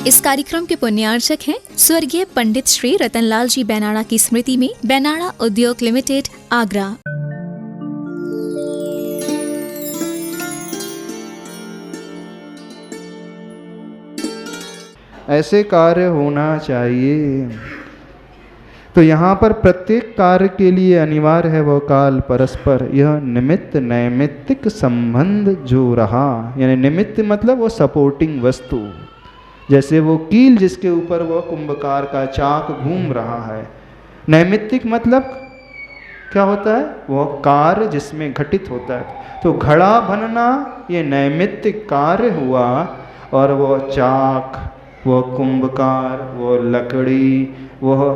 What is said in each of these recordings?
इस कार्यक्रम के पुण्यार्चक हैं स्वर्गीय पंडित श्री रतनलाल जी बैनाड़ा की स्मृति में बैनाड़ा उद्योग लिमिटेड, आगरा। ऐसे कार्य होना चाहिए। तो यहाँ पर प्रत्येक कार्य के लिए अनिवार्य है वह काल परस्पर, यह निमित्त नैमित्तिक संबंध जो रहा, यानी निमित्त मतलब वो सपोर्टिंग वस्तु, जैसे वो कील जिसके ऊपर वह कुंभकार का चाक घूम रहा है। नैमित्तिक मतलब क्या होता है? वह कार्य जिसमें घटित होता है। तो घड़ा बनना ये नैमित्तिक कार्य हुआ, और वह चाक, वह कुंभकार, वह लकड़ी, वह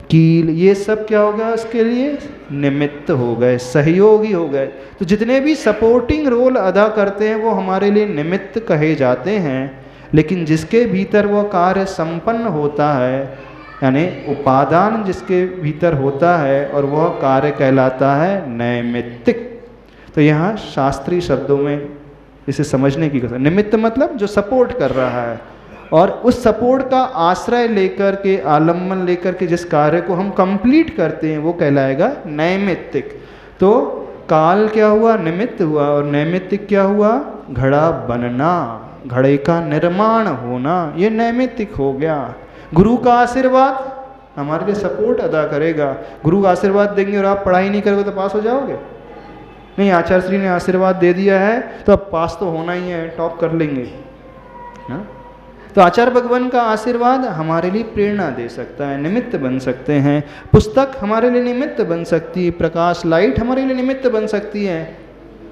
कील, ये सब क्या हो गया उसके लिए? निमित्त हो गए, सहयोगी हो गए। तो जितने भी सपोर्टिंग रोल अदा करते हैं वो हमारे लिए निमित्त कहे जाते हैं, लेकिन जिसके भीतर वह कार्य संपन्न होता है, यानी उपादान जिसके भीतर होता है, और वह कार्य कहलाता है नैमित्तिक। तो यहाँ शास्त्रीय शब्दों में इसे समझने की कसर, निमित्त मतलब जो सपोर्ट कर रहा है, और उस सपोर्ट का आश्रय लेकर के, आलम्बन लेकर के जिस कार्य को हम कंप्लीट करते हैं वो कहलाएगा नैमित्तिक। तो काल क्या हुआ? निमित्त हुआ। और नैमित्तिक क्या हुआ? घड़ा बनना, घड़े का निर्माण होना, ये नैमित्तिक हो गया। गुरु का आशीर्वाद हमारे लिए सपोर्ट अदा करेगा। गुरु का आशीर्वाद देंगे और आप पढ़ाई नहीं करोगे तो पास हो जाओगे? नहीं, आचार्य श्री ने आशीर्वाद दे दिया है तो अब पास तो होना ही है, टॉप कर लेंगे ना? तो आचार्य भगवान का आशीर्वाद हमारे लिए प्रेरणा दे सकता है, निमित्त बन सकते हैं। पुस्तक हमारे लिए निमित्त बन सकती है, प्रकाश लाइट हमारे लिए निमित्त बन सकती है,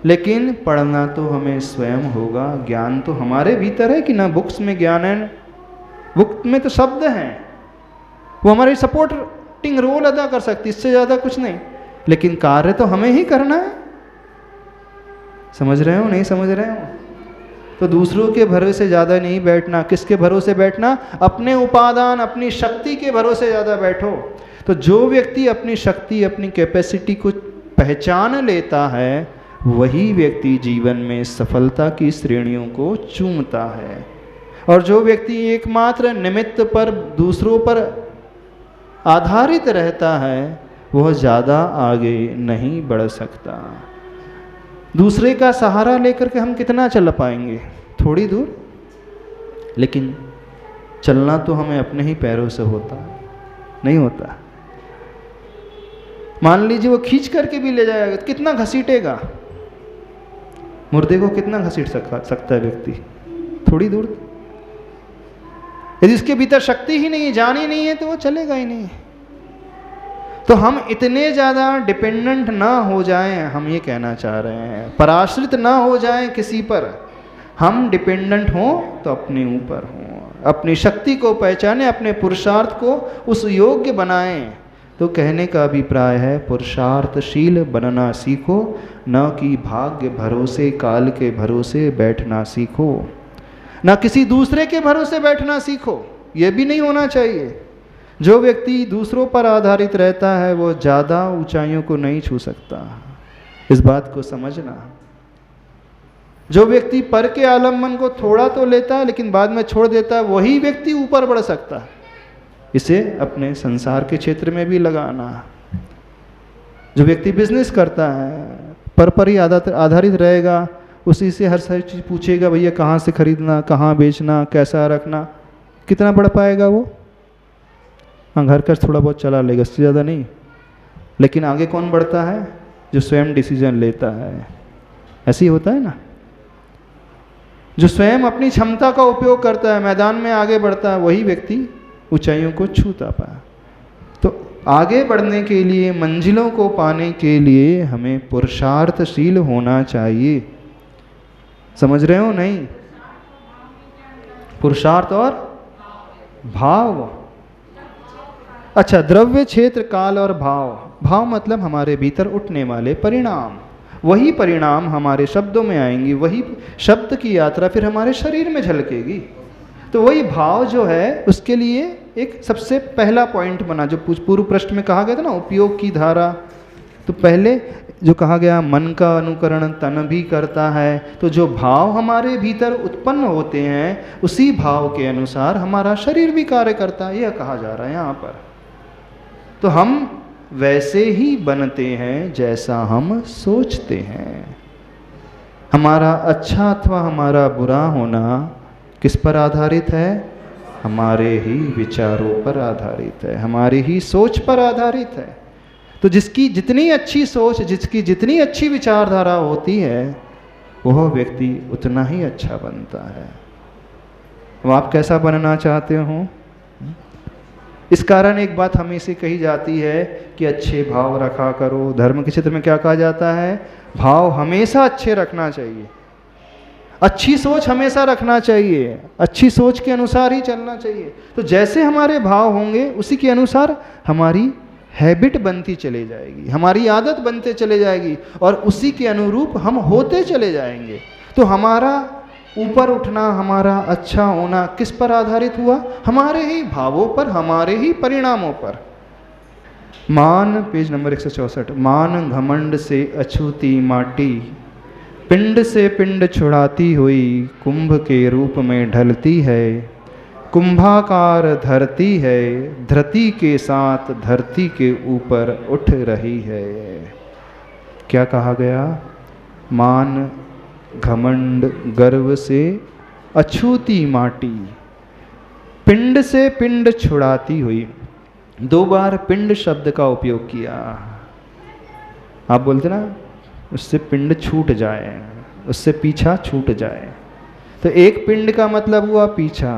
लेकिन पढ़ना तो हमें स्वयं होगा। ज्ञान तो हमारे भीतर है कि ना बुक्स में ज्ञान है, बुक में तो शब्द हैं, वो हमारी सपोर्टिंग रोल अदा कर सकती, इससे ज़्यादा कुछ नहीं, लेकिन कार्य तो हमें ही करना है। समझ रहे हो? नहीं समझ रहे हो? तो दूसरों के भरोसे ज़्यादा नहीं बैठना। किसके भरोसे बैठना? अपने उपादान, अपनी शक्ति के भरोसे ज़्यादा बैठो। तो जो व्यक्ति अपनी शक्ति, अपनी कैपेसिटी को पहचान लेता है, वही व्यक्ति जीवन में सफलता की श्रेणियों को चूमता है। और जो व्यक्ति एकमात्र निमित्त पर, दूसरों पर आधारित रहता है, वह ज़्यादा आगे नहीं बढ़ सकता। दूसरे का सहारा लेकर के हम कितना चल पाएंगे? थोड़ी दूर, लेकिन चलना तो हमें अपने ही पैरों से होता नहीं होता। मान लीजिए वो खींच करके भी ले जाएगा, कितना घसीटेगा? मुर्दे को कितना घसीट सकता है व्यक्ति? थोड़ी दूर। यदि उसके भीतर शक्ति ही नहीं है, जान ही नहीं है, तो वो चलेगा ही नहीं। तो हम इतने ज़्यादा डिपेंडेंट ना हो जाएं, हम ये कहना चाह रहे हैं, पराश्रित ना हो जाएं किसी पर। हम डिपेंडेंट हों तो अपने ऊपर हों, अपनी शक्ति को पहचानें, अपने पुरुषार्थ को उस योग्य बनाएं। तो कहने का अभिप्राय है, पुरुषार्थशील बनना सीखो, न कि भाग्य भरोसे, काल के भरोसे बैठना सीखो, न किसी दूसरे के भरोसे बैठना सीखो। ये भी नहीं होना चाहिए। जो व्यक्ति दूसरों पर आधारित रहता है वो ज़्यादा ऊंचाइयों को नहीं छू सकता, इस बात को समझना। जो व्यक्ति पर के आलम्बन को थोड़ा तो लेता है लेकिन बाद में छोड़ देता है, वही व्यक्ति ऊपर बढ़ सकता है। इसे अपने संसार के क्षेत्र में भी लगाना। जो व्यक्ति बिजनेस करता है, पर ही आधारित रहेगा, उसी से हर सारी चीज़ पूछेगा, भैया कहाँ से खरीदना, कहाँ बेचना, कैसा रखना, कितना बढ़ पाएगा वो? हाँ, घर का थोड़ा बहुत चला लेगा, इससे ज़्यादा नहीं। लेकिन आगे कौन बढ़ता है? जो स्वयं डिसीजन लेता है। ऐसे ही होता है ना, जो स्वयं अपनी क्षमता का उपयोग करता है, मैदान में आगे बढ़ता है, वही व्यक्ति ऊंचाइयों को छूता पाए। तो आगे बढ़ने के लिए, मंजिलों को पाने के लिए हमें पुरुषार्थशील होना चाहिए। समझ रहे हो? नहीं, पुरुषार्थ और भाव। अच्छा, द्रव्य, क्षेत्र, काल और भाव। भाव मतलब हमारे भीतर उठने वाले परिणाम। वही परिणाम हमारे शब्दों में आएंगी, वही शब्द की यात्रा फिर हमारे शरीर में झलकेगी। तो वही भाव जो है, उसके लिए एक सबसे पहला पॉइंट बना, जो पूर्व पृष्ठ में कहा गया था ना, उपयोग की धारा, तो पहले जो कहा गया मन का अनुकरण तन भी करता है, तो जो भाव हमारे भीतर उत्पन्न होते हैं उसी भाव के अनुसार हमारा शरीर भी कार्य करता है, यह कहा जा रहा है यहाँ पर। तो हम वैसे ही बनते हैं जैसा हम सोचते हैं। हमारा अच्छा अथवा हमारा बुरा होना किस पर आधारित है? हमारे ही विचारों पर आधारित है, हमारी ही सोच पर आधारित है। तो जिसकी जितनी अच्छी सोच, जिसकी जितनी अच्छी विचारधारा होती है, वह व्यक्ति उतना ही अच्छा बनता है। अब आप कैसा बनना चाहते हो? इस कारण एक बात हमेशा कही जाती है कि अच्छे भाव रखा करो। धर्म के क्षेत्र में क्या कहा जाता है? भाव हमेशा अच्छे रखना चाहिए, अच्छी सोच हमेशा रखना चाहिए, अच्छी सोच के अनुसार ही चलना चाहिए। तो जैसे हमारे भाव होंगे उसी के अनुसार हमारी हैबिट बनती चली जाएगी, हमारी आदत बनते चले जाएगी और उसी के अनुरूप हम होते चले जाएंगे। तो हमारा ऊपर उठना, हमारा अच्छा होना किस पर आधारित हुआ? हमारे ही भावों पर, हमारे ही परिणामों पर। मान, पेज नंबर 164, मान घमंड से अछूती माटी, पिंड से पिंड छुड़ाती हुई कुंभ के रूप में ढलती है। कुंभाकार धरती है, धरती के साथ धरती के ऊपर उठ रही है। क्या कहा गया? मान, घमंड, गर्व से अछूती माटी, पिंड से पिंड छुड़ाती हुई। 2 बार पिंड शब्द का उपयोग किया। आप बोलते ना, उससे पिंड छूट जाए, उससे पीछा छूट जाए। तो एक पिंड का मतलब हुआ पीछा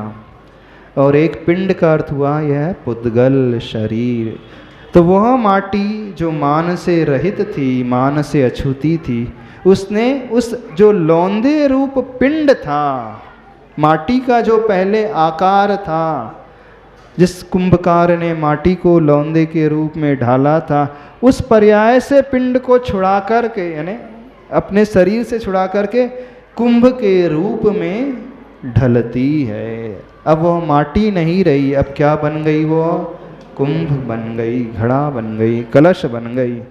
और एक पिंड का अर्थ हुआ यह पुद्गल शरीर। तो वह माटी जो मान से रहित थी, मान से अछूती थी, उसने उस जो लौंदे रूप पिंड था, माटी का जो पहले आकार था, जिस कुंभकार ने माटी को लौंदे के रूप में ढाला था, उस पर्याय से पिंड को छुड़ा करके, यानी अपने शरीर से छुड़ा करके कुंभ के रूप में ढलती है। अब वह माटी नहीं रही, अब क्या बन गई? वो कुंभ बन गई, घड़ा बन गई, कलश बन गई।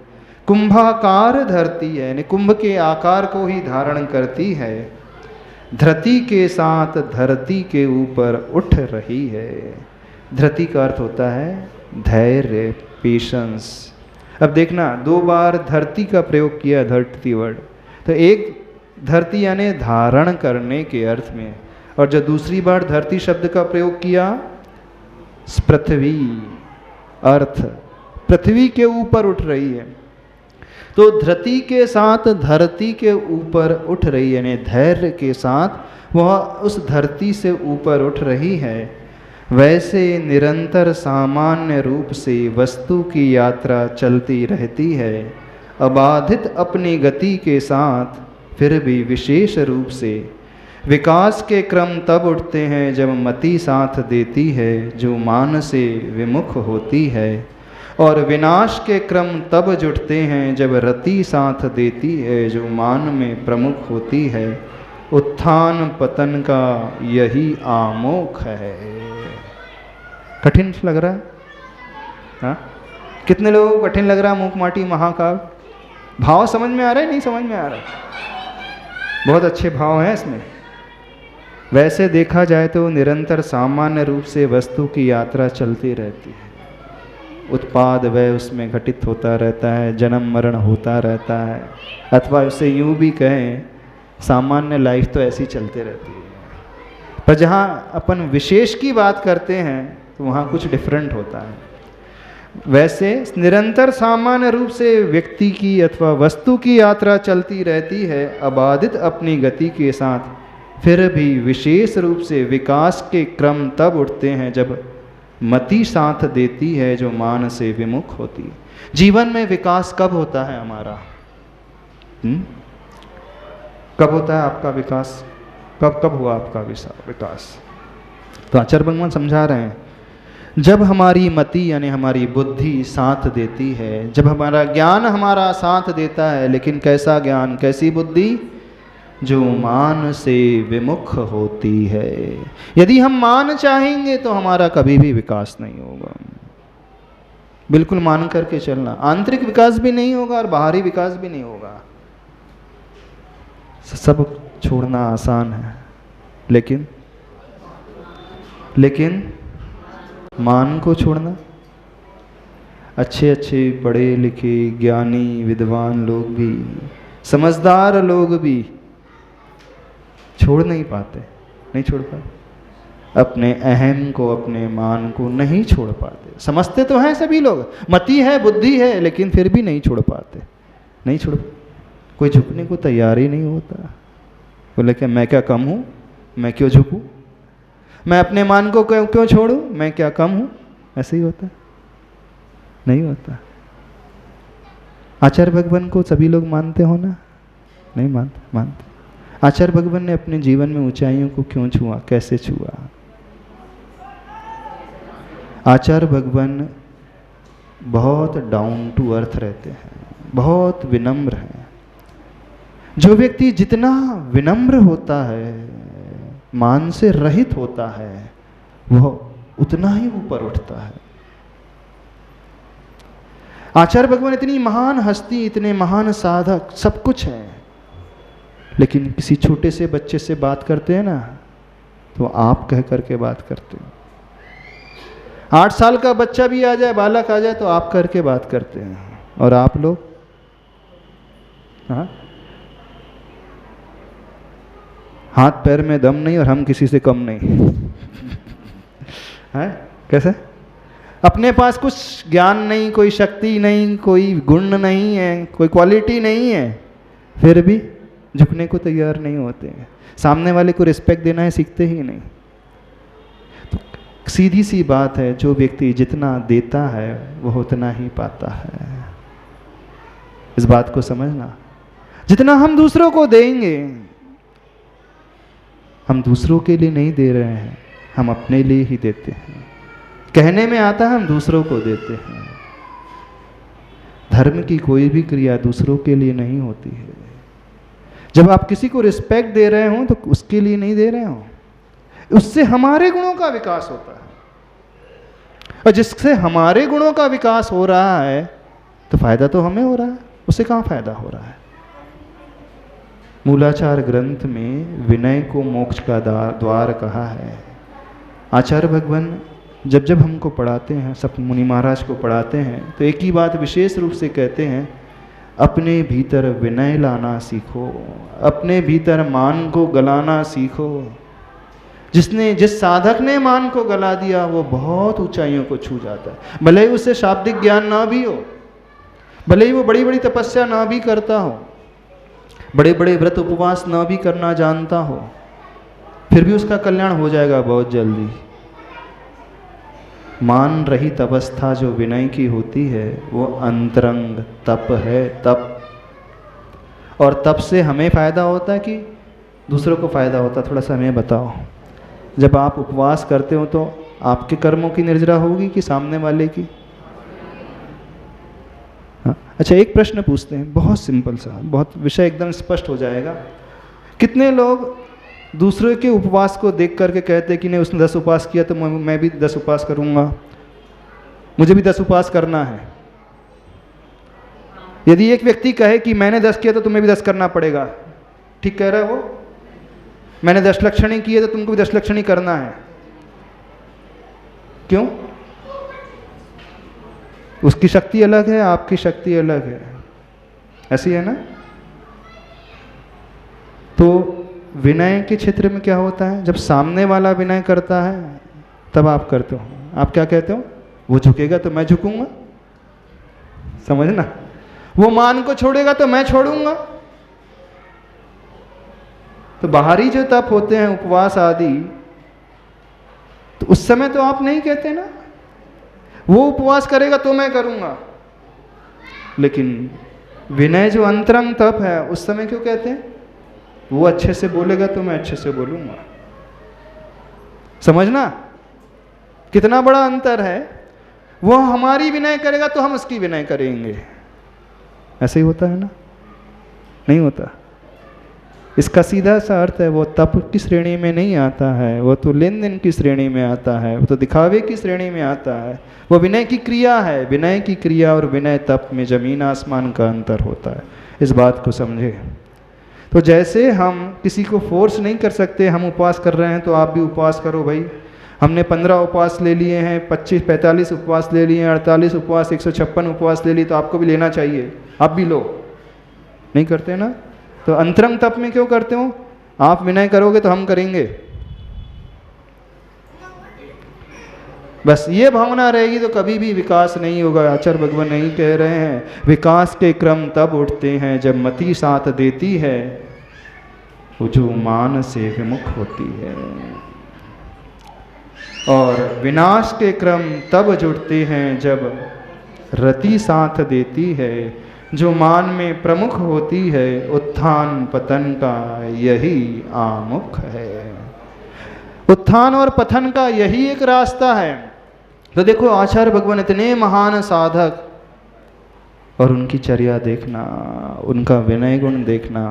कुंभाकार धरती है, यानी कुंभ के आकार को ही धारण करती है। धरती के साथ धरती के ऊपर उठ रही है। धरती का अर्थ होता है धैर्य, पेशेंस। अब देखना, 2 बार धरती का प्रयोग किया, धरती वर्ड। तो एक धरती यानी धारण करने के अर्थ में, और जो दूसरी बार धरती शब्द का प्रयोग किया, पृथ्वी, अर्थ, पृथ्वी के ऊपर उठ रही है। तो धरती के साथ धरती के ऊपर उठ रही है, यानी धैर्य के साथ वह उस धरती से ऊपर उठ रही है। वैसे निरंतर सामान्य रूप से वस्तु की यात्रा चलती रहती है, अबाधित अपनी गति के साथ, फिर भी विशेष रूप से। विकास के क्रम तब उठते हैं जब मति साथ देती है जो मान से विमुख होती है, और विनाश के क्रम तब जुटते हैं जब रति साथ देती है जो मान में प्रमुख होती है। उत्थान पतन का यही आमोख है। कठिन लग रहा है? हाँ, कितने लोगों को कठिन लग रहा है मूक माटी महाकाव्य? भाव समझ में आ रहा है? नहीं समझ में आ रहा है? बहुत अच्छे भाव हैं इसमें। वैसे देखा जाए तो निरंतर सामान्य रूप से वस्तु की यात्रा चलती रहती है, उत्पाद व्यय उसमें घटित होता रहता है, जन्म मरण होता रहता है, अथवा उसे यूं भी कहें सामान्य लाइफ तो ऐसी चलते रहती है। पर जहाँ अपन विशेष की बात करते हैं तो वहाँ कुछ डिफरेंट होता है। वैसे निरंतर सामान्य रूप से व्यक्ति की अथवा वस्तु की यात्रा चलती रहती है, अबाधित अपनी गति के साथ, फिर भी विशेष रूप से विकास के क्रम तब उठते हैं जब मति साथ देती है जो मान से विमुख होती है। जीवन में विकास कब होता है हमारा? कब होता है आपका विकास? कब हुआ आपका विकास? तो आचार्य भगवान समझा रहे हैं, जब हमारी मति यानी हमारी बुद्धि साथ देती है, जब हमारा ज्ञान हमारा साथ देता है। लेकिन कैसा ज्ञान, कैसी बुद्धि? जो मान से विमुख होती है। यदि हम मान चाहेंगे तो हमारा कभी भी विकास नहीं होगा। बिल्कुल मान करके चलना। आंतरिक विकास भी नहीं होगा और बाहरी विकास भी नहीं होगा। सब छोड़ना आसान है, लेकिन मान को छोड़ना। अच्छे अच्छे पढ़े लिखे ज्ञानी विद्वान लोग भी, समझदार लोग भी छोड़ नहीं पाते, नहीं छोड़ पाते अपने अहम को, अपने मान को नहीं छोड़ पाते। समझते तो हैं सभी लोग, मति है, बुद्धि है, लेकिन फिर भी नहीं छोड़ पाते, नहीं छोड़। कोई झुकने को तैयार ही नहीं होता। बोले कि मैं क्या कम हूँ, मैं क्यों झुकूँ, मैं अपने मान को क्यों छोड़ूँ, मैं क्या कम हूँ। ऐसे ही होता, नहीं होता। आचार्य भगवान को सभी लोग मानते हो ना? नहीं मानते। आचार्य भगवान ने अपने जीवन में ऊंचाइयों को क्यों छुआ, कैसे छुआ? आचार्य भगवान बहुत डाउन टू अर्थ रहते हैं, बहुत विनम्र हैं। जो व्यक्ति जितना विनम्र होता है, मान से रहित होता है, वह उतना ही ऊपर उठता है। आचार्य भगवान इतनी महान हस्ती, इतने महान साधक, सब कुछ है, लेकिन किसी छोटे से बच्चे से बात करते हैं ना, तो आप कह करके बात करते हैं। 8 साल का बच्चा भी आ जाए, बालक आ जाए, तो आप करके बात करते हैं। और आप लोग, हाँ, हाथ पैर में दम नहीं और हम किसी से कम नहीं है। कैसे? अपने पास कुछ ज्ञान नहीं, कोई शक्ति नहीं, कोई गुण नहीं है, कोई क्वालिटी नहीं है, फिर भी झुकने को तैयार नहीं होते हैं। सामने वाले को रिस्पेक्ट देना है सीखते ही नहीं। तो सीधी सी बात है, जो व्यक्ति जितना देता है वह उतना ही पाता है। इस बात को समझना। जितना हम दूसरों को देंगे, हम दूसरों के लिए नहीं दे रहे हैं, हम अपने लिए ही देते हैं। कहने में आता है हम दूसरों को देते हैं। धर्म की कोई भी क्रिया दूसरों के लिए नहीं होती है। जब आप किसी को रिस्पेक्ट दे रहे हो तो उसके लिए नहीं दे रहे हो, उससे हमारे गुणों का विकास होता है। और जिससे हमारे गुणों का विकास हो रहा है तो फायदा तो हमें हो रहा है, उससे कहाँ फायदा हो रहा है। मूलाचार ग्रंथ में विनय को मोक्ष का द्वार कहा है। आचार्य भगवान जब जब हमको पढ़ाते हैं, सब मुनि महाराज को पढ़ाते हैं, तो एक ही बात विशेष रूप से कहते हैं, अपने भीतर विनय लाना सीखो, अपने भीतर मान को गलाना सीखो। जिस साधक ने मान को गला दिया वो बहुत ऊंचाइयों को छू जाता है। भले ही उसे शाब्दिक ज्ञान ना भी हो, भले ही वो बड़ी बड़ी तपस्या ना भी करता हो, बड़े बड़े व्रत उपवास ना भी करना जानता हो, फिर भी उसका कल्याण हो जाएगा बहुत जल्दी। मान रहित अवस्था जो विनय की होती है वो अंतरंग तप है, तप। और तप से हमें फायदा होता है कि दूसरों को फायदा होता है? थोड़ा सा हमें बताओ। जब आप उपवास करते हो तो आपके कर्मों की निर्जरा होगी कि सामने वाले की? हाँ, अच्छा, एक प्रश्न पूछते हैं, बहुत सिंपल सा, बहुत विषय एकदम स्पष्ट हो जाएगा। कितने लोग दूसरे के उपवास को देख करके कहते हैं कि नहीं, उसने 10 उपवास किया तो मैं भी 10 उपवास करूंगा, मुझे भी 10 उपवास करना है। यदि एक व्यक्ति कहे कि मैंने 10 किया तो तुम्हें भी 10 करना पड़ेगा, ठीक कह रहा है वो। मैंने 10 लक्षणी किए तो तुमको भी 10 लक्षणी करना है। क्यों? उसकी शक्ति अलग है, आपकी शक्ति अलग है, ऐसी है ना। तो विनय के क्षेत्र में क्या होता है, जब सामने वाला विनय करता है तब आप करते हो। आप क्या कहते हो? वो झुकेगा तो मैं झुकूंगा, समझना। वो मान को छोड़ेगा तो मैं छोड़ूंगा। तो बाहरी जो तप होते हैं, उपवास आदि, तो उस समय तो आप नहीं कहते ना, वो उपवास करेगा तो मैं करूंगा। लेकिन विनय जो अंतरंग तप है, उस समय क्यों कहते हैं? वो अच्छे से बोलेगा तो मैं अच्छे से बोलूंगा। समझना कितना बड़ा अंतर है। वो हमारी विनय करेगा तो हम उसकी विनय करेंगे। ऐसे ही होता है ना? नहीं होता? इसका सीधा सा अर्थ है वो तप की श्रेणी में नहीं आता है, वो तो लेन देन की श्रेणी में आता है, वो तो दिखावे की श्रेणी में आता है। वो विनय की क्रिया है। विनय की क्रिया और विनय तप में जमीन आसमान का अंतर होता है। इस बात को समझे। तो जैसे हम किसी को फोर्स नहीं कर सकते, हम उपवास कर रहे हैं तो आप भी उपवास करो भाई। हमने 15 उपवास ले लिए हैं, 25-45 उपवास ले लिए हैं, 48 उपवास, 156 उपवास ले लिए, तो आपको भी लेना चाहिए, आप भी लो। नहीं करते ना? तो अंतरंग तप में क्यों करते हो? आप विनय करोगे तो हम करेंगे। बस ये भावना रहेगी तो कभी भी विकास नहीं होगा। आचार्य भगवान नहीं कह रहे हैं विकास के क्रम तब उठते हैं जब मति साथ देती है, वो जो मान से विमुख होती है। और विनाश के क्रम तब जुड़ते हैं जब रति साथ देती है, जो मान में प्रमुख होती है। उत्थान पतन का यही आमुख है। उत्थान और पतन का यही एक रास्ता है। तो देखो आचार्य भगवान इतने महान साधक, और उनकी चर्या देखना, उनका विनय गुण देखना,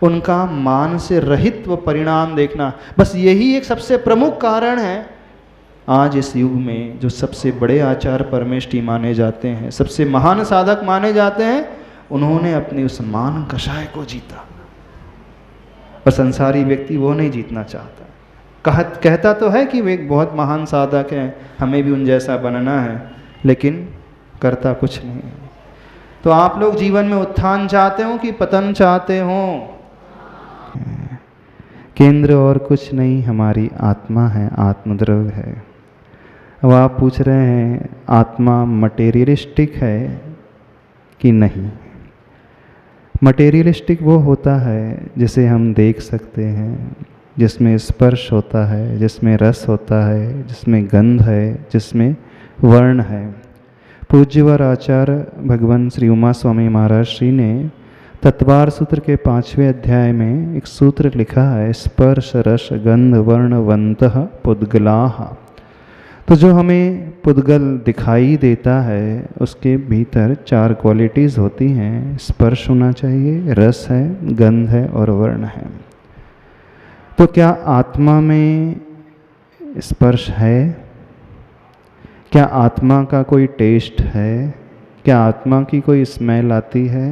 उनका मान से रहित व परिणाम देखना, बस यही एक सबसे प्रमुख कारण है आज इस युग में जो सबसे बड़े आचार्य परमेष्ठी माने जाते हैं, सबसे महान साधक माने जाते हैं, उन्होंने अपने उस मान कषाय को जीता। और संसारी व्यक्ति वो नहीं जीतना चाहता। कहता तो है कि वे एक बहुत महान साधक हैं, हमें भी उन जैसा बनना है, लेकिन करता कुछ नहीं है। तो आप लोग जीवन में उत्थान चाहते हो कि पतन चाहते हो? केंद्र और कुछ नहीं, हमारी आत्मा है, आत्मद्रव्य है। अब आप पूछ रहे हैं आत्मा मटेरियलिस्टिक है कि नहीं? मटेरियलिस्टिक वो होता है जिसे हम देख सकते हैं, जिसमें स्पर्श होता है, जिसमें रस होता है, जिसमें गंध है, जिसमें वर्ण है। पूज्यवर आचार्य भगवान श्री उमा स्वामी महाराज श्री ने तत्वार सूत्र के 5वें अध्याय में एक सूत्र लिखा है, स्पर्श रस गंध वर्णवंतः पुद्गलाः। तो जो हमें पुद्गल दिखाई देता है उसके भीतर 4 क्वालिटीज़ होती हैं। स्पर्श होना चाहिए, रस है, गंध है और वर्ण है। तो क्या आत्मा में स्पर्श है? क्या आत्मा का कोई टेस्ट है? क्या आत्मा की कोई स्मेल आती है?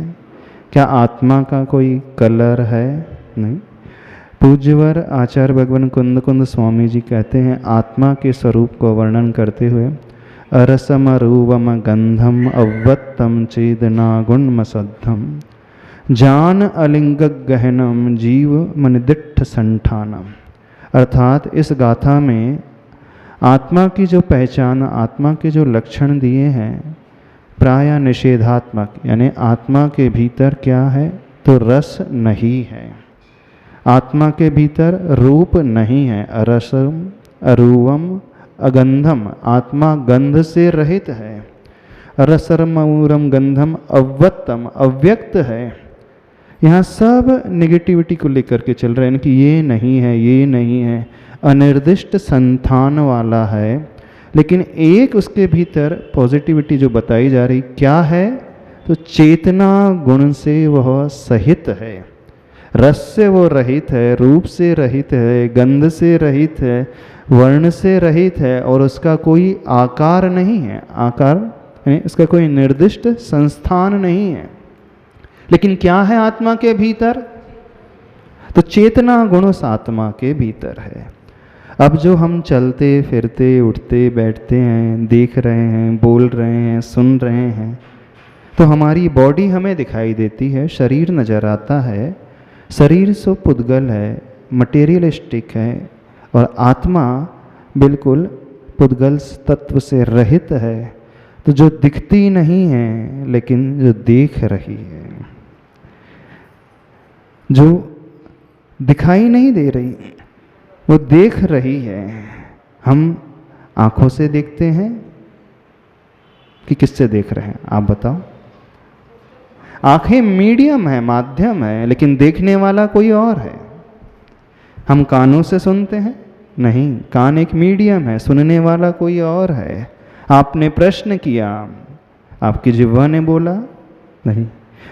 क्या आत्मा का कोई कलर है? नहीं। पूज्यवर आचार्य भगवान कुंद कुंद स्वामी जी कहते हैं आत्मा के स्वरूप को वर्णन करते हुए, अरसम रूपम गंधम अव्वत्तम चेदना गुणमसद्धम जान अलिंग गहनम जीव मनिदिट्ठ संठानम। अर्थात इस गाथा में आत्मा की जो पहचान, आत्मा के जो लक्षण दिए हैं प्राय निषेधात्मक, यानी आत्मा के भीतर क्या है तो रस नहीं है, आत्मा के भीतर रूप नहीं है, अरसम अरूवम अगंधम, आत्मा गंध से रहित है, रसरमूरम गंधम अव्वत्तम, अव्यक्त है। यहाँ सब नेगेटिविटी को लेकर के चल रहे हैं कि ये नहीं है, ये नहीं है, अनिर्दिष्ट संतान वाला है। लेकिन एक उसके भीतर पॉजिटिविटी जो बताई जा रही क्या है तो चेतना गुण से वह सहित है, रस से वो रहित है, रूप से रहित है, गंध से रहित है, वर्ण से रहित है, और उसका कोई आकार नहीं है, आकार यानी इसका कोई निर्दिष्ट संस्थान नहीं है। लेकिन क्या है आत्मा के भीतर? तो चेतना गुण उस आत्मा के भीतर है। अब जो हम चलते फिरते उठते बैठते हैं, देख रहे हैं, बोल रहे हैं, सुन रहे हैं, तो हमारी बॉडी हमें दिखाई देती है, शरीर नज़र आता है। शरीर सो पुद्गल है, मटेरियलिस्टिक है, और आत्मा बिल्कुल पुद्गल तत्व से रहित है। तो जो दिखती नहीं है लेकिन जो देख रही है, जो दिखाई नहीं दे रही वो देख रही है। हम आंखों से देखते हैं कि किससे देख रहे हैं? आप बताओ। आंखें मीडियम है, माध्यम है, लेकिन देखने वाला कोई और है। हम कानों से सुनते हैं? नहीं, कान एक मीडियम है, सुनने वाला कोई और है। आपने प्रश्न किया, आपकी जिह्वा ने बोला? नहीं,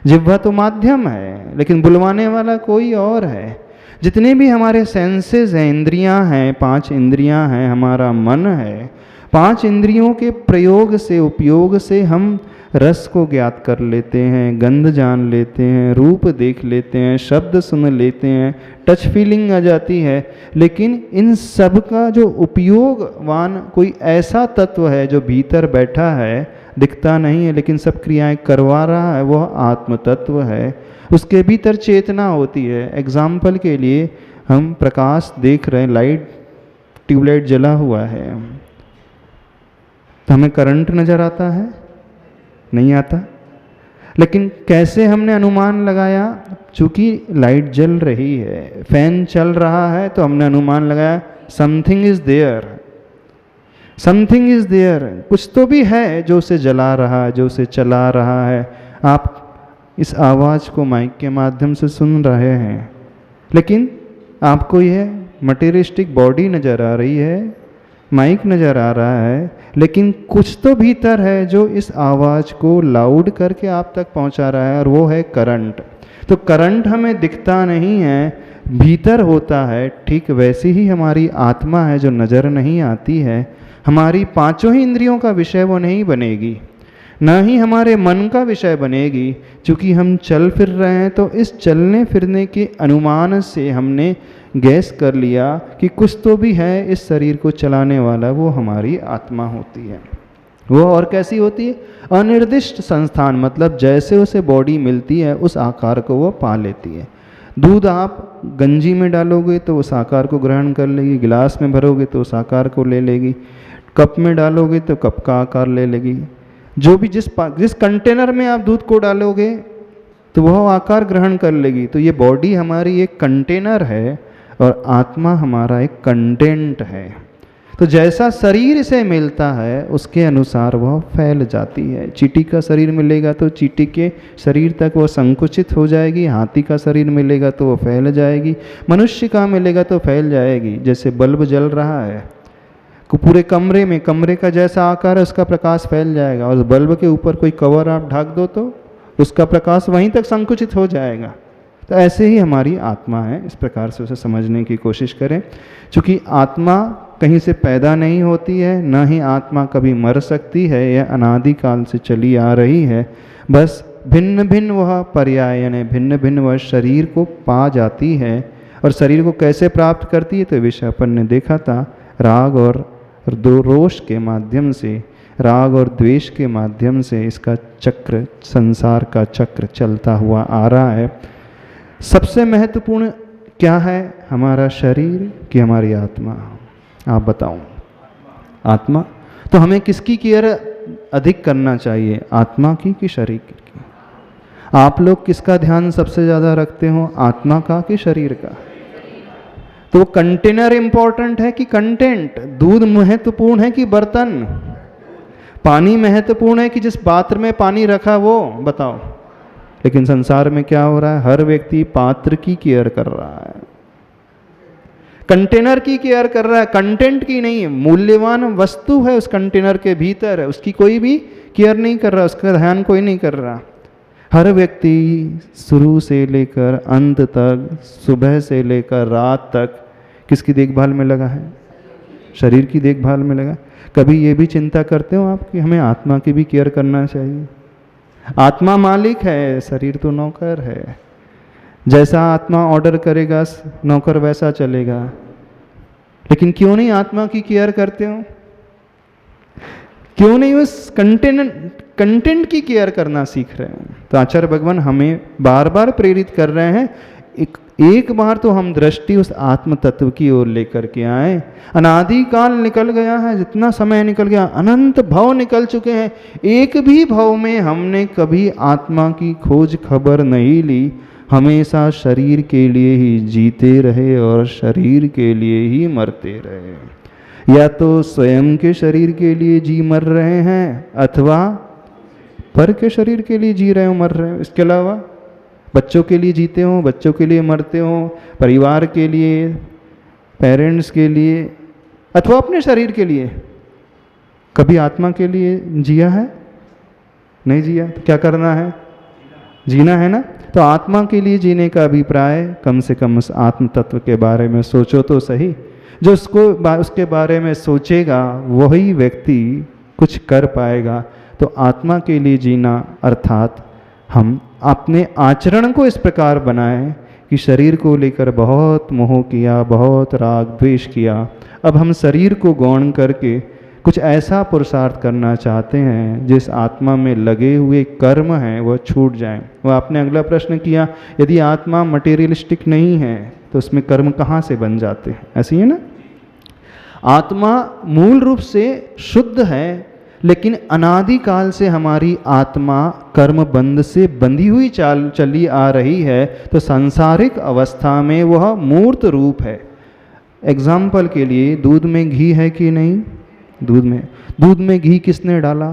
जिह्वा तो माध्यम है, लेकिन बुलवाने वाला कोई और है। जितने भी हमारे सेंसेस हैं, इंद्रियां हैं, 5 इंद्रियां हैं, हमारा मन है, 5 इंद्रियों के प्रयोग से, उपयोग से हम रस को ज्ञात कर लेते हैं, गंध जान लेते हैं, रूप देख लेते हैं, शब्द सुन लेते हैं, टच फीलिंग आ जाती है। लेकिन इन सब का जो उपयोगवान कोई ऐसा तत्व है जो भीतर बैठा है, दिखता नहीं है लेकिन सब क्रियाएं करवा रहा है, वह आत्म तत्व है। उसके भीतर चेतना होती है। एग्जाम्पल के लिए हम प्रकाश देख रहे हैं, लाइट, ट्यूबलाइट जला हुआ है, तो हमें करंट नजर आता है? नहीं आता। लेकिन कैसे हमने अनुमान लगाया? चूंकि लाइट जल रही है, फैन चल रहा है, तो हमने अनुमान लगाया something is there, something is there, कुछ तो भी है जो उसे जला रहा है, जो उसे चला रहा है। आप इस आवाज़ को माइक के माध्यम से सुन रहे हैं, लेकिन आपको यह मटेरियलिस्टिक बॉडी नज़र आ रही है, माइक नज़र आ रहा है, लेकिन कुछ तो भीतर है जो इस आवाज़ को लाउड करके आप तक पहुंचा रहा है, और वो है करंट। तो करंट हमें दिखता नहीं है, भीतर होता है। ठीक वैसे ही हमारी आत्मा है जो नज़र नहीं आती है। हमारी 5 ही इंद्रियों का विषय वो नहीं बनेगी, न ही हमारे मन का विषय बनेगी। चूँकि हम चल फिर रहे हैं, तो इस चलने फिरने के अनुमान से हमने गैस कर लिया कि कुछ तो भी है इस शरीर को चलाने वाला, वो हमारी आत्मा होती है। वो और कैसी होती है? अनिर्दिष्ट संस्थान, मतलब जैसे उसे बॉडी मिलती है उस आकार को वो पा लेती है। दूध आप गंजी में डालोगे तो उस आकार को ग्रहण कर लेगी, गिलास में भरोगे तो उस आकार को ले लेगी, कप में डालोगे तो कप का आकार ले लेगी। जो भी जिस कंटेनर में आप दूध को डालोगे तो वह आकार ग्रहण कर लेगी। तो ये बॉडी हमारी एक कंटेनर है और आत्मा हमारा एक कंटेंट है। तो जैसा शरीर से मिलता है उसके अनुसार वह फैल जाती है। चींटी का शरीर मिलेगा तो चींटी के शरीर तक वह संकुचित हो जाएगी, हाथी का शरीर मिलेगा तो वह फैल जाएगी, मनुष्य का मिलेगा तो फैल जाएगी। जैसे बल्ब जल रहा है, पूरे कमरे में, कमरे का जैसा आकार है उसका प्रकाश फैल जाएगा, और बल्ब के ऊपर कोई कवर आप ढक दो तो उसका प्रकाश वहीं तक संकुचित हो जाएगा। तो ऐसे ही हमारी आत्मा है, इस प्रकार से उसे समझने की कोशिश करें। चूँकि आत्मा कहीं से पैदा नहीं होती है, न ही आत्मा कभी मर सकती है, यह अनादिकाल से चली आ रही है। बस भिन्न भिन्न वह पर्याय, यानी भिन्न भिन्न वह शरीर को पा जाती है। और शरीर को कैसे प्राप्त करती है? तो विषय अपन ने देखा था, राग और रोष के माध्यम से, राग और द्वेष के माध्यम से इसका चक्र, संसार का चक्र चलता हुआ आ रहा है। सबसे महत्वपूर्ण क्या है, हमारा शरीर कि हमारी आत्मा? आप बताओ। आत्मा। तो हमें किसकी केयर अधिक करना चाहिए, आत्मा की कि शरीर की? आप लोग किसका ध्यान सबसे ज़्यादा रखते हो, आत्मा का कि शरीर का? तो कंटेनर इंपॉर्टेंट है कि कंटेंट? दूध महत्वपूर्ण है कि बर्तन? पानी महत्वपूर्ण है कि जिस पात्र में पानी रखा वो? बताओ। लेकिन संसार में क्या हो रहा है, हर व्यक्ति पात्र की केयर कर रहा है, कंटेनर की केयर कर रहा है, कंटेंट की नहीं। मूल्यवान वस्तु है उस कंटेनर के भीतर है, उसकी कोई भी केयर नहीं कर रहा, उसका ध्यान कोई नहीं कर रहा। हर व्यक्ति शुरू से लेकर अंत तक, सुबह से लेकर रात तक किसकी देखभाल में लगा है? शरीर की देखभाल में लगा। कभी ये भी चिंता करते हो आप कि हमें आत्मा की भी केयर करना चाहिए? आत्मा मालिक है, शरीर तो नौकर है। जैसा आत्मा ऑर्डर करेगा नौकर वैसा चलेगा। लेकिन क्यों नहीं आत्मा की केयर करते हो? क्यों नहीं उस कंटेंट की केयर करना सीख रहे हैं? तो आचार्य भगवान हमें बार बार प्रेरित कर रहे हैं, एक बार तो हम दृष्टि उस आत्म तत्व की ओर लेकर के आए। अनादि काल निकल गया है, जितना समय निकल गया, अनंत भव निकल चुके हैं, एक भी भव में हमने कभी आत्मा की खोज खबर नहीं ली। हमेशा शरीर के लिए ही जीते रहे और शरीर के लिए ही मरते रहे। या तो स्वयं के शरीर के लिए जी मर रहे हैं, अथवा पर के शरीर के लिए जी रहे हो, मर रहे हो। इसके अलावा बच्चों के लिए जीते हो, बच्चों के लिए मरते हो, परिवार के लिए, पेरेंट्स के लिए, अथवा अपने शरीर के लिए। कभी आत्मा के लिए जिया है? नहीं जिया। तो क्या करना है? जीना है ना। तो आत्मा के लिए जीने का अभिप्राय कम से कम उस आत्म तत्व के बारे में सोचो तो सही। जो उसके बारे में सोचेगा वही व्यक्ति कुछ कर पाएगा। तो आत्मा के लिए जीना अर्थात हम अपने आचरण को इस प्रकार बनाएं कि शरीर को लेकर बहुत मोह किया, बहुत राग द्वेष किया, अब हम शरीर को गौण करके कुछ ऐसा पुरुषार्थ करना चाहते हैं जिस आत्मा में लगे हुए कर्म हैं वह छूट जाएं। वह आपने अगला प्रश्न किया, यदि आत्मा मटेरियलिस्टिक नहीं है तो उसमें कर्म कहाँ से बन जाते हैं? ऐसे ही है ना। आत्मा मूल रूप से शुद्ध है, लेकिन अनादिकाल से हमारी आत्मा कर्म बंध से बंधी हुई चली आ रही है। तो सांसारिक अवस्था में वह मूर्त रूप है। एग्जाम्पल के लिए, दूध में घी है कि नहीं? दूध में घी किसने डाला?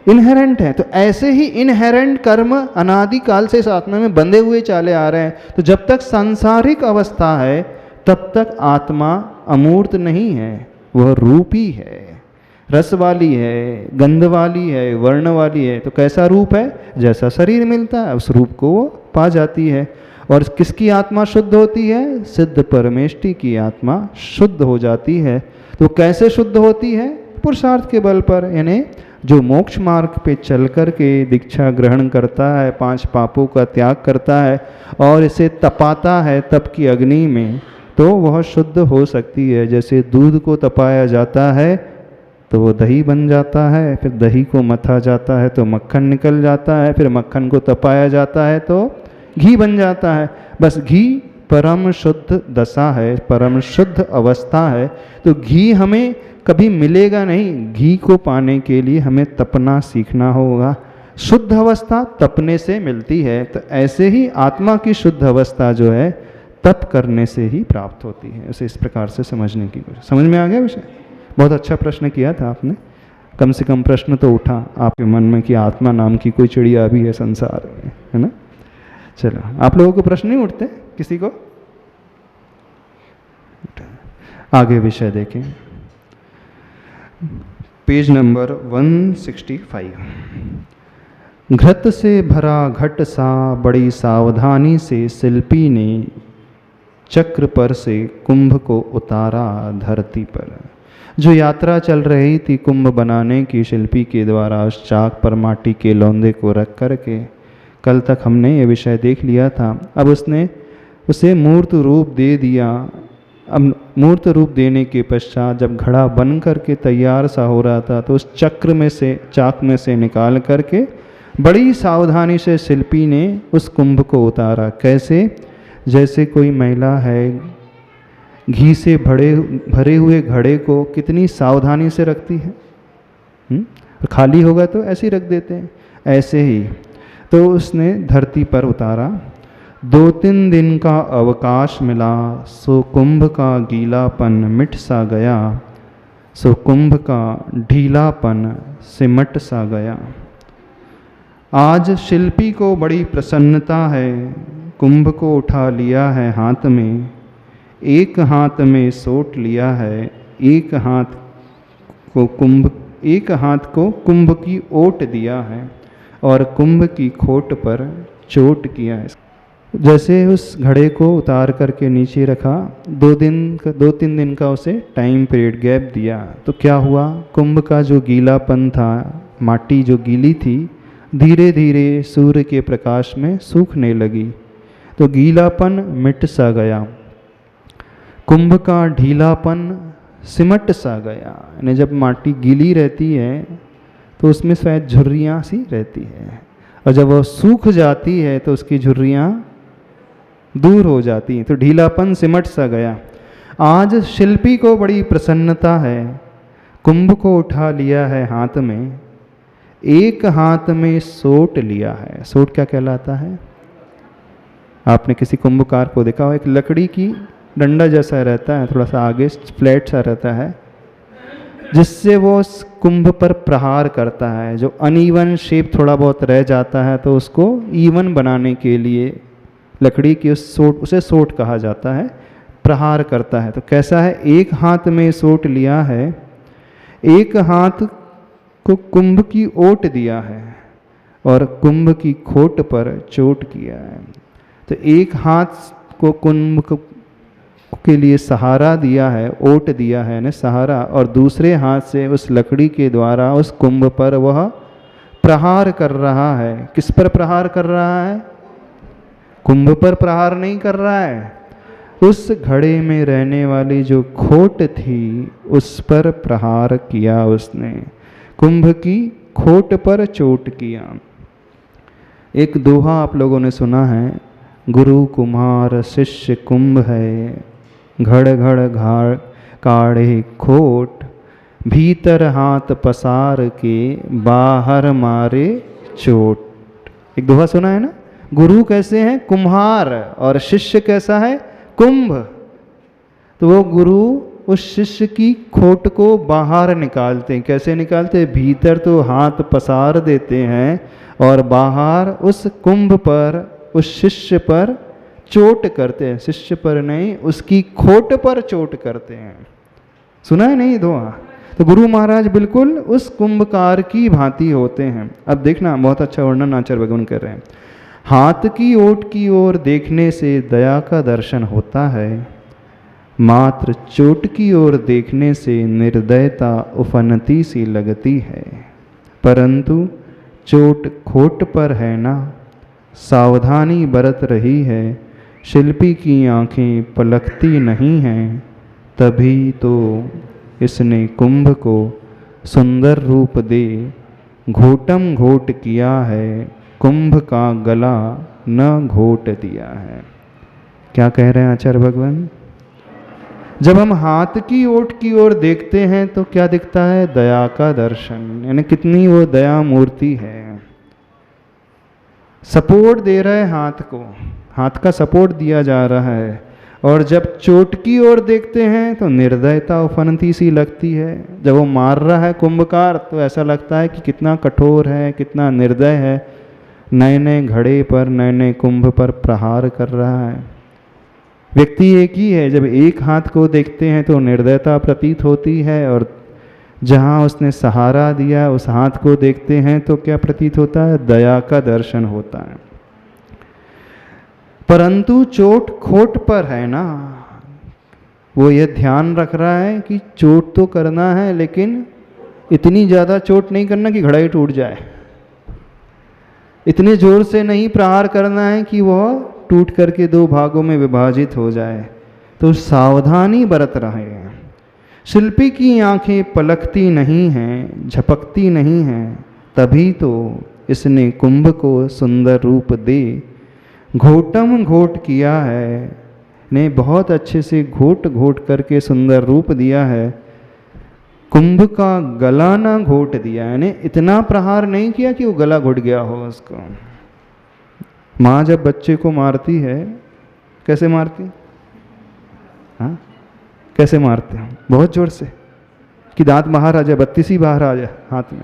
इनहेरेंट है। तो ऐसे ही इनहेरेंट कर्म अनादिकाल से इस आत्मा में बंधे हुए चले आ रहे हैं। तो जब तक सांसारिक अवस्था है तब तक आत्मा अमूर्त नहीं है, वह रूपी है, रस वाली है, गंध वाली है, वर्ण वाली है। तो कैसा रूप है? जैसा शरीर मिलता है उस रूप को वो पा जाती है। और किसकी आत्मा शुद्ध होती है? सिद्ध परमेष्टि की आत्मा शुद्ध हो जाती है। तो कैसे शुद्ध होती है? पुरुषार्थ के बल पर। यानी जो मोक्ष मार्ग पे चल कर के दीक्षा ग्रहण करता है, 5 पापों का त्याग करता है और इसे तपाता है तप की अग्नि में, तो वह शुद्ध हो सकती है। जैसे दूध को तपाया जाता है तो वो दही बन जाता है, फिर दही को मथा जाता है तो मक्खन निकल जाता है, फिर मक्खन को तपाया जाता है तो घी बन जाता है। बस घी परम शुद्ध दशा है, परम शुद्ध अवस्था है। तो घी हमें कभी मिलेगा नहीं। घी को पाने के लिए हमें तपना सीखना होगा। शुद्ध अवस्था तपने से मिलती है। तो ऐसे ही आत्मा की शुद्ध अवस्था जो है तप करने से ही प्राप्त होती है। उसे इस प्रकार से समझने की कोशिश। समझ में आ गया विषय? बहुत अच्छा प्रश्न किया था आपने। कम से कम प्रश्न तो उठा आपके मन में कि आत्मा नाम की कोई चिड़िया भी है संसार में, है ना। चलो, आप लोगों को प्रश्न नहीं उठते किसी को? आगे विषय देखें, पेज नंबर 165। घृत से भरा घट सा बड़ी सावधानी से शिल्पी ने चक्र पर से कुंभ को उतारा धरती पर। जो यात्रा चल रही थी कुंभ बनाने की, शिल्पी के द्वारा उस चाक पर माटी के लौंदे को रख करके, कल तक हमने ये विषय देख लिया था। अब उसने उसे मूर्त रूप दे दिया। अब मूर्त रूप देने के पश्चात जब घड़ा बन करके तैयार सा हो रहा था तो उस चक्र में से, चाक में से निकाल करके बड़ी सावधानी से शिल्पी ने उस कुंभ को उतारा। कैसे? जैसे कोई महिला है घी से भरे हुए घड़े को कितनी सावधानी से रखती है। खाली होगा तो ऐसे ही रख देते हैं। ऐसे ही तो उसने धरती पर उतारा। 2-3 दिन का अवकाश मिला, सो कुंभ का गीलापन मिट सा गया, सो कुंभ का ढीलापन सिमट सा गया। आज शिल्पी को बड़ी प्रसन्नता है। कुंभ को उठा लिया है हाथ में, एक हाथ में सोट लिया है, एक हाथ को कुंभ की ओट दिया है और कुंभ की खोट पर चोट किया है। जैसे उस घड़े को उतार करके नीचे रखा, 2-3 दिन का उसे टाइम पीरियड गैप दिया, तो क्या हुआ? कुंभ का जो गीलापन था, माटी जो गीली थी, धीरे धीरे सूर्य के प्रकाश में सूखने लगी। तो गीलापन मिट सा गया, कुंभ का ढीलापन सिमट सा गया। यानी जब माटी गीली रहती है तो उसमें शायद झुर्रियाँ सी रहती है, और जब वह सूख जाती है तो उसकी झुर्रियाँ दूर हो जाती हैं। तो ढीलापन सिमट सा गया। आज शिल्पी को बड़ी प्रसन्नता है। कुंभ को उठा लिया है हाथ में, एक हाथ में सोट लिया है। सोट क्या कहलाता है? आपने किसी कुंभकार को देखा हो, एक लकड़ी की डंडा जैसा रहता है, थोड़ा सा आगे फ्लैट सा रहता है, जिससे वो कुंभ पर प्रहार करता है। जो अनइवन शेप थोड़ा बहुत रह जाता है तो उसको इवन बनाने के लिए लकड़ी की उसे सोट कहा जाता है, प्रहार करता है। तो कैसा है? एक हाथ में सोट लिया है, एक हाथ को कुंभ की ओट दिया है। और कुंभ की खोट पर चोट किया है। तो एक हाथ को कुंभ के लिए सहारा दिया है, ओट दिया है ना सहारा, और दूसरे हाथ से उस लकड़ी के द्वारा उस कुंभ पर वह प्रहार कर रहा है। किस पर प्रहार कर रहा है? कुंभ पर प्रहार नहीं कर रहा है, उस घड़े में रहने वाली जो खोट थी उस पर प्रहार किया उसने, कुंभ की खोट पर चोट किया। एक दोहा आप लोगों ने सुना है, गुरु कुम्हार शिष्य कुंभ है, घड़ घड़ घाड़ काढ़े खोट, भीतर हाथ पसार के बाहर मारे चोट। एक दोहा सुना है ना, गुरु कैसे हैं? कुम्हार, और शिष्य कैसा है? कुंभ। तो वो गुरु उस शिष्य की खोट को बाहर निकालते हैं। कैसे निकालते हैं? भीतर तो हाथ पसार देते हैं और बाहर उस कुंभ पर, उस शिष्य पर चोट करते हैं। शिष्य पर नहीं, उसकी खोट पर चोट करते हैं। सुना है नहीं दोहा? तो गुरु महाराज बिल्कुल उस कुंभकार की भांति होते हैं। अब देखना, बहुत अच्छा वर्णन आचार्य भगवान कर रहे हैं। हाथ की ओट की ओर देखने से दया का दर्शन होता है, मात्र चोट की ओर देखने से निर्दयता उफनती सी लगती है। परंतु चोट खोट पर है ना, सावधानी बरत रही है, शिल्पी की आंखें पलकती नहीं हैं, तभी तो इसने कुंभ को सुंदर रूप दे घोटम घोट किया है, कुंभ का गला न घोट दिया है। क्या कह रहे हैं आचार्य भगवान? जब हम हाथ की ओट की ओर देखते हैं तो क्या दिखता है? दया का दर्शन, यानी कितनी वो दया मूर्ति है। सपोर्ट दे रहा है हाथ को, हाथ का सपोर्ट दिया जा रहा है। और जब चोट की ओर देखते हैं तो निर्दयता उफनती सी लगती है। जब वो मार रहा है कुंभकार तो ऐसा लगता है कि कितना कठोर है, कितना निर्दय है, नए नए घड़े पर, नए नए कुंभ पर प्रहार कर रहा है। व्यक्ति एक ही है, जब एक हाथ को देखते हैं तो निर्दयता प्रतीत होती है, और जहाँ उसने सहारा दिया उस हाथ को देखते हैं तो क्या प्रतीत होता है? दया का दर्शन होता है। परंतु चोट खोट पर है ना, वो ये ध्यान रख रहा है कि चोट तो करना है लेकिन इतनी ज़्यादा चोट नहीं करना कि घड़ा ही टूट जाए, इतने जोर से नहीं प्रहार करना है कि वह टूट करके दो भागों में विभाजित हो जाए। तो सावधानी बरत रहे हैं। शिल्पी की आंखें पलकती नहीं हैं, झपकती नहीं हैं, तभी तो इसने कुंभ को सुंदर रूप दे घोटम घोट किया है, ने बहुत अच्छे से घोट घोट करके सुंदर रूप दिया है, कुंभ का गला ना घोट दिया, यानी इतना प्रहार नहीं किया कि वो गला घुट गया हो उसको। माँ जब बच्चे को मारती है, कैसे मारती? हाँ, कैसे मारते हैं? बहुत जोर से, कि दांत बाहर आ जाए, बत्तीसी बाहर आ जाए हाथ में।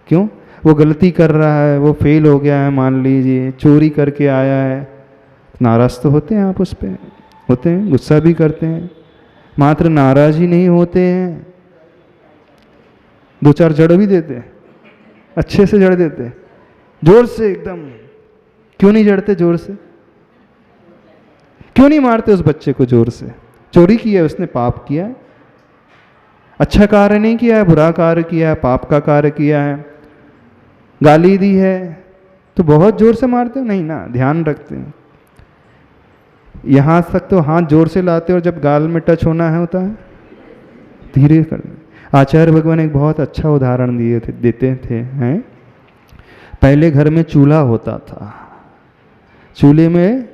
क्यों? वो गलती कर रहा है, वो फेल हो गया है, मान लीजिए चोरी करके आया है, नाराज तो होते हैं आप उस पर, होते हैं, गुस्सा भी करते हैं। मात्र नाराज ही नहीं होते हैं, दो चार जड़ भी देते हैं, अच्छे से जड़ देते हैं, जोर से एकदम। क्यों नहीं जड़ते जोर से? क्यों नहीं मारते उस बच्चे को जोर से? चोरी की है उसने, पाप किया है, अच्छा कार्य नहीं किया है, बुरा कार्य किया है, पाप का कार्य किया है, गाली दी है, तो बहुत जोर से मारते हो? नहीं ना, ध्यान रखते हैं। यहां तक तो हाथ जोर से लाते और जब गाल में टच होना है होता है धीरे कर। आचार्य भगवान एक बहुत अच्छा उदाहरण देते थे हैं। पहले घर में चूल्हा होता था, चूल्हे में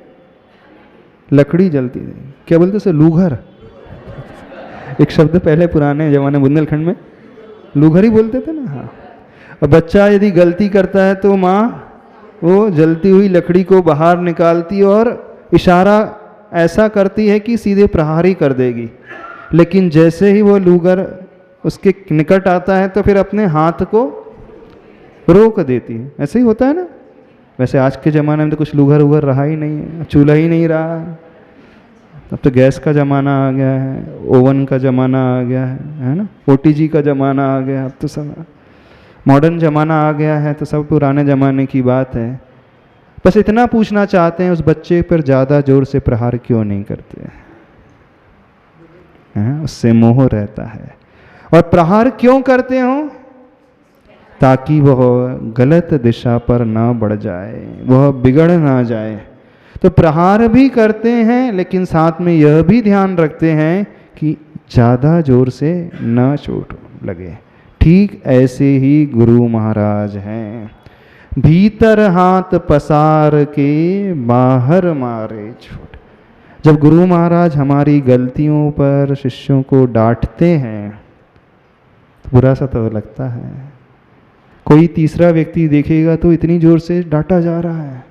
लकड़ी जलती थी, क्या बोलते उसे? लूघर। एक शब्द पहले पुराने जमाने बुंदेलखंड में लूघर ही बोलते थे ना। हाँ, और बच्चा यदि गलती करता है तो माँ वो जलती हुई लकड़ी को बाहर निकालती और इशारा ऐसा करती है कि सीधे प्रहार ही कर देगी। लेकिन जैसे ही वो लूगर उसके निकट आता है तो फिर अपने हाथ को रोक देती है। ऐसे ही होता है ना। वैसे आज के ज़माने में तो कुछ लूगर उगर रहा ही नहीं है, चूल्हा ही नहीं रहा। अब तो गैस का ज़माना आ गया है, ओवन का ज़माना आ गया है ना, OTG का ज़माना आ गया अब तो सब। मॉडर्न ज़माना आ गया है तो सब पुराने ज़माने की बात है। बस इतना पूछना चाहते हैं, उस बच्चे पर ज़्यादा जोर से प्रहार क्यों नहीं करते हैं? उससे मोह रहता है। और प्रहार क्यों करते हो? ताकि वह गलत दिशा पर ना बढ़ जाए, वह बिगड़ ना जाए। तो प्रहार भी करते हैं, लेकिन साथ में यह भी ध्यान रखते हैं कि ज़्यादा जोर से न चोट लगे। ठीक ऐसे ही गुरु महाराज हैं। भीतर हाथ पसार के बाहर मारे चोट। जब गुरु महाराज हमारी गलतियों पर शिष्यों को डांटते हैं तो बुरा सा तो लगता है। कोई तीसरा व्यक्ति देखेगा तो इतनी जोर से डांटा जा रहा है,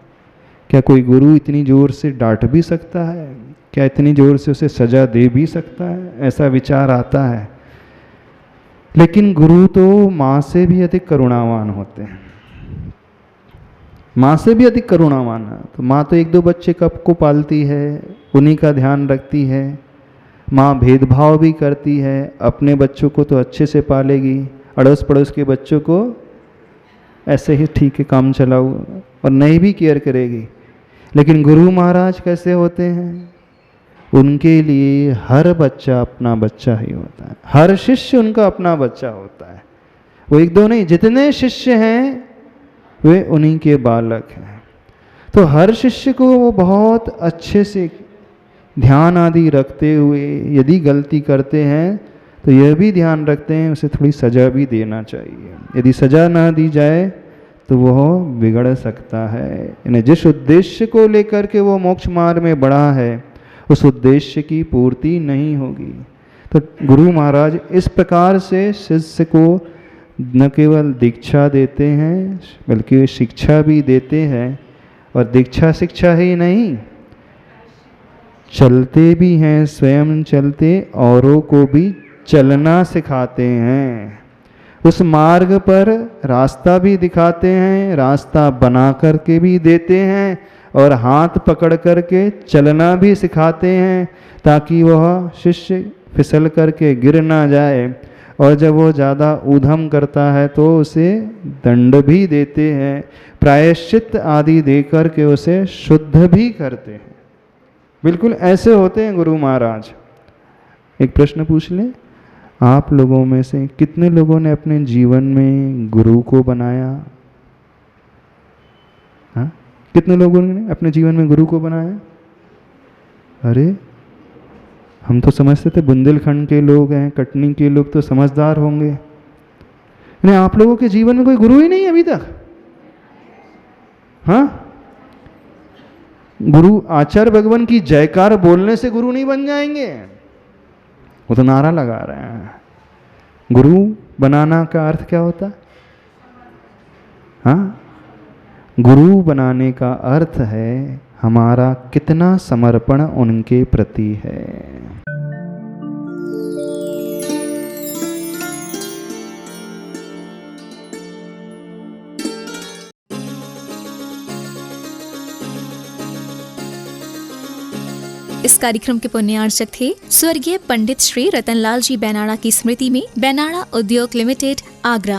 क्या कोई गुरु इतनी जोर से डांट भी सकता है? क्या इतनी जोर से उसे सजा दे भी सकता है? ऐसा विचार आता है। लेकिन गुरु तो माँ से भी अधिक करुणावान होते हैं, माँ से भी अधिक करुणावान है। तो माँ तो एक दो बच्चे कब को पालती है, उन्हीं का ध्यान रखती है। माँ भेदभाव भी करती है, अपने बच्चों को तो अच्छे से पालेगी, अड़ोस पड़ोस के बच्चों को ऐसे ही ठीक है काम चलाओ, और नहीं भी केयर करेगी। लेकिन गुरु महाराज कैसे होते हैं? उनके लिए हर बच्चा अपना बच्चा ही होता है, हर शिष्य उनका अपना बच्चा होता है। वो एक दो नहीं, जितने शिष्य हैं वे उन्हीं के बालक हैं। तो हर शिष्य को वो बहुत अच्छे से ध्यान आदि रखते हुए, यदि गलती करते हैं तो यह भी ध्यान रखते हैं उसे थोड़ी सजा भी देना चाहिए। यदि सजा ना दी जाए तो वह बिगड़ सकता है। यानी जिस उद्देश्य को लेकर के वो मोक्ष मार्ग में बढ़ा है, उस उद्देश्य की पूर्ति नहीं होगी। तो गुरु महाराज इस प्रकार से शिष्य को न केवल दीक्षा देते हैं बल्कि शिक्षा भी देते हैं। और दीक्षा शिक्षा ही नहीं, चलते भी हैं, स्वयं चलते औरों को भी चलना सिखाते हैं। उस मार्ग पर रास्ता भी दिखाते हैं, रास्ता बना करके भी देते हैं, और हाथ पकड़ करके चलना भी सिखाते हैं, ताकि वह शिष्य फिसल करके गिर ना जाए। और जब वो ज़्यादा ऊधम करता है तो उसे दंड भी देते हैं, प्रायश्चित आदि देकर के उसे शुद्ध भी करते हैं। बिल्कुल ऐसे होते हैं गुरु महाराज। एक प्रश्न पूछ लें, आप लोगों में से कितने लोगों ने अपने जीवन में गुरु को बनाया? हाँ, कितने लोगों ने अपने जीवन में गुरु को बनाया? अरे हम तो समझते थे बुंदेलखंड के लोग हैं, कटनी के लोग तो समझदार होंगे। नहीं, आप लोगों के जीवन में कोई गुरु ही नहीं है अभी तक? हाँ, गुरु आचार्य भगवान की जयकार बोलने से गुरु नहीं बन जाएंगे, वो तो नारा लगा रहे हैं। गुरु बनाना का अर्थ क्या होता? हाँ, गुरु बनाने का अर्थ है हमारा कितना समर्पण उनके प्रति है। इस कार्यक्रम के पुण्यार्चक थे स्वर्गीय पंडित श्री रतनलाल जी बैनाड़ा की स्मृति में बैनाड़ा उद्योग लिमिटेड, आगरा।